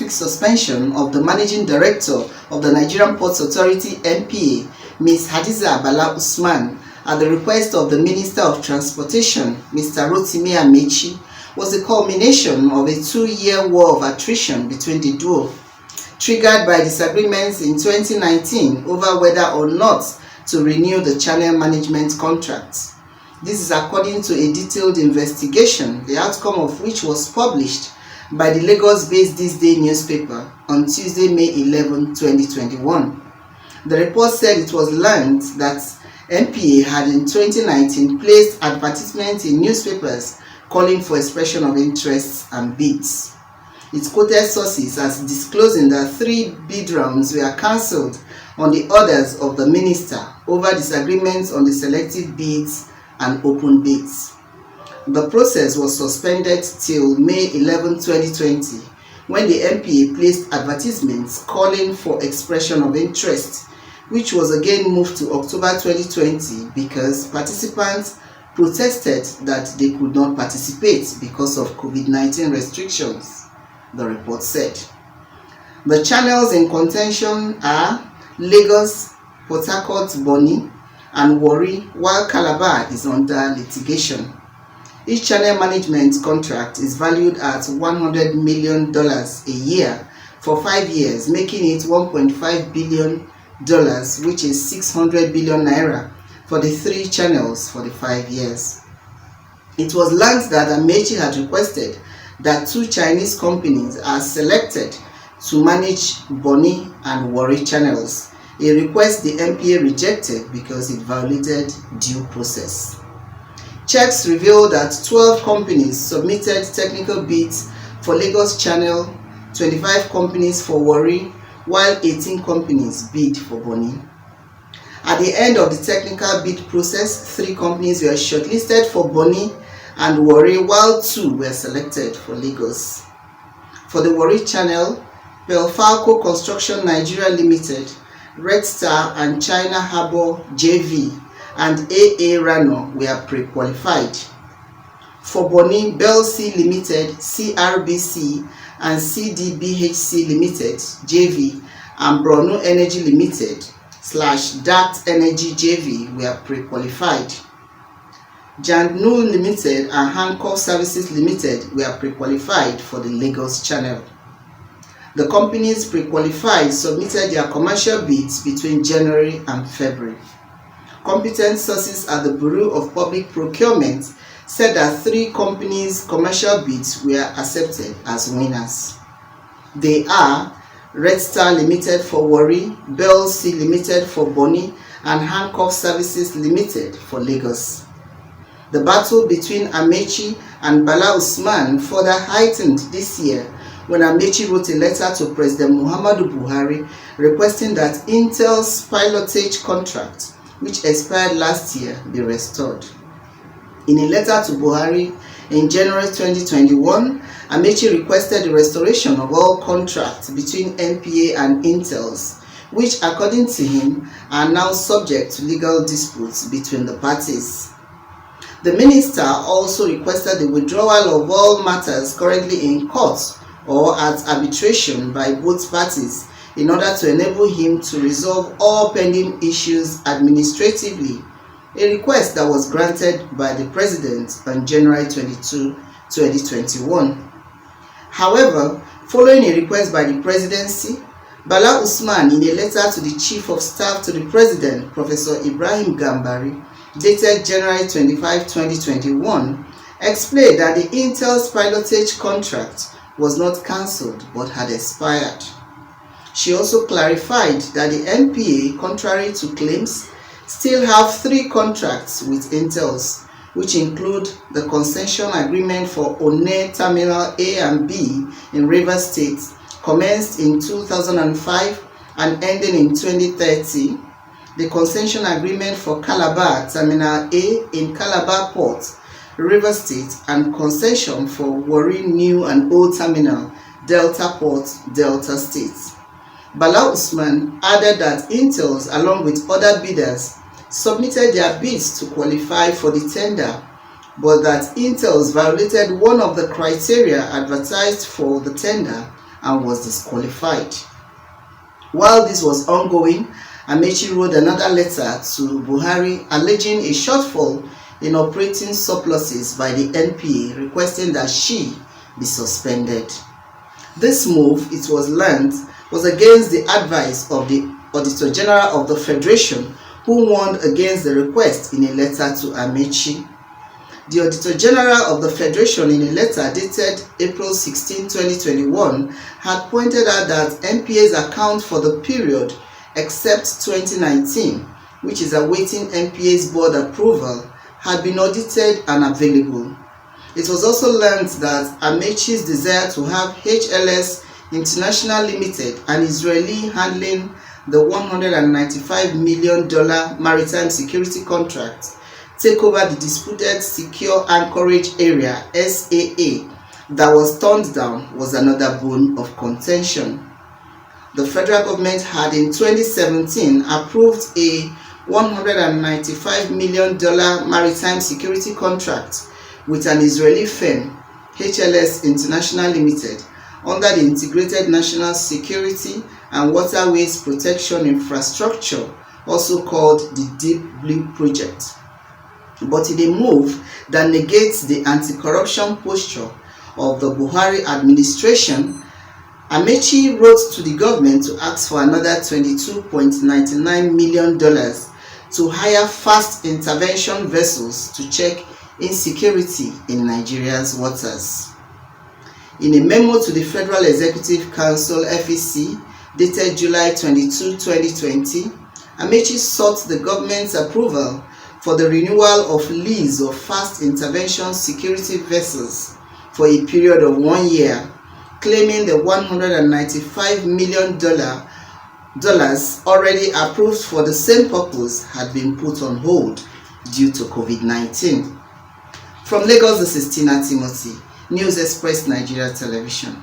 quick suspension of the Managing Director of the Nigerian Ports Authority (NPA), Ms. Hadiza Bala Usman, at the request of the Minister of Transportation, Mr. Amaechi, was the culmination of a 2-year war of attrition between the duo, triggered by disagreements in 2019 over whether or not to renew the channel management contract. This is according to a detailed investigation, the outcome of which was published by the Lagos-based This Day newspaper on Tuesday, May 11, 2021. The report said it was learned that NPA had in 2019 placed advertisements in newspapers calling for expression of interests and bids. It quoted sources as disclosing that 3 bid rounds were cancelled on the orders of the minister over disagreements on the selective bids and open bids. The process was suspended till May 11, 2020, when the NPA placed advertisements calling for expression of interest, which was again moved to October 2020 because participants protested that they could not participate because of COVID-19 restrictions, the report said. The channels in contention are Lagos, Port Harcourt, Bonny, and Warri, while Calabar is under litigation. Each channel management contract is valued at $100 million a year for 5 years, making it $1.5 billion, which is 600 billion naira for the 3 channels for the 5 years. It was learned that Amaechi had requested that 2 Chinese companies are selected to manage Bonny and Warri channels, a request the NPA rejected because it violated due process. Checks revealed that 12 companies submitted technical bids for Lagos Channel, 25 companies for Warri, while 18 companies bid for Bonny. At the end of the technical bid process, 3 companies were shortlisted for Bonny and Warri, while 2 were selected for Lagos. For the Warri Channel, Pelfalco Construction Nigeria Limited, Red Star and China Harbour JV, and AA Rano were pre-qualified. For Bonny, Bell C Limited, CRBC, and CDBHC Limited JV, and Brono Energy Limited / Dart Energy JV were pre-qualified. Jandnul Limited and Hancock Services Limited were pre-qualified for the Lagos Channel. The companies pre-qualified submitted their commercial bids between January and February. Competent sources at the Bureau of Public Procurement said that 3 companies' commercial bids were accepted as winners. They are Red Star Limited for Warri, Bell C Limited for Bonny, and Hancock Services Limited for Lagos. The battle between Amaechi and Bala Usman further heightened this year when Amaechi wrote a letter to President Muhammadu Buhari requesting that Intel's pilotage contract, which expired last year, be restored. In a letter to Buhari in January 2021, Amaechi requested the restoration of all contracts between NPA and Intels, which according to him are now subject to legal disputes between the parties. The minister also requested the withdrawal of all matters currently in court or at arbitration by both parties in order to enable him to resolve all pending issues administratively, a request that was granted by the President on January 22, 2021. However, following a request by the Presidency, Bala Usman, in a letter to the Chief of Staff to the President, Professor Ibrahim Gambari, dated January 25, 2021, explained that the Intel's pilotage contract was not cancelled but had expired. She also clarified that the NPA, contrary to claims, still have 3 contracts with Intels, which include the concession agreement for One Terminal A and B in Rivers State, commenced in 2005 and ending in 2030, the concession agreement for Calabar Terminal A in Calabar Port, Rivers State, and concession for Warri New and Old Terminal, Delta Port, Delta State. Bala Usman added that Intels, along with other bidders, submitted their bids to qualify for the tender, but that Intels violated one of the criteria advertised for the tender and was disqualified. While this was ongoing, Amaechi wrote another letter to Buhari alleging a shortfall in operating surpluses by the NPA, requesting that she be suspended. This move, it was learned, was against the advice of the Auditor General of the Federation, who warned against the request in a letter to Amaechi. The Auditor General of the Federation, in a letter dated April 16, 2021, had pointed out that NPA's account for the period except 2019, which is awaiting NPA's board approval, had been audited and available. It was also learned that Amaechi's desire to have HLS International Limited, an Israeli handling the $195 million maritime security contract, take over the disputed Secure Anchorage Area (SAA) that was turned down was another bone of contention. The federal government had in 2017 approved a $195 million maritime security contract with an Israeli firm, HLS International Limited, under the Integrated National Security and Waterways Protection Infrastructure, also called the Deep Blue Project. But in a move that negates the anti-corruption posture of the Buhari administration, Amaechi wrote to the government to ask for another $22.99 million to hire fast intervention vessels to check insecurity in Nigeria's waters. In a memo to the Federal Executive Council (FEC) dated July 22, 2020, Amaechi sought the government's approval for the renewal of lease of fast intervention security vessels for a period of 1 year, claiming the $195 million already approved for the same purpose had been put on hold due to COVID-19. From Lagos, this is Tina Timothy, News Express Nigeria Television.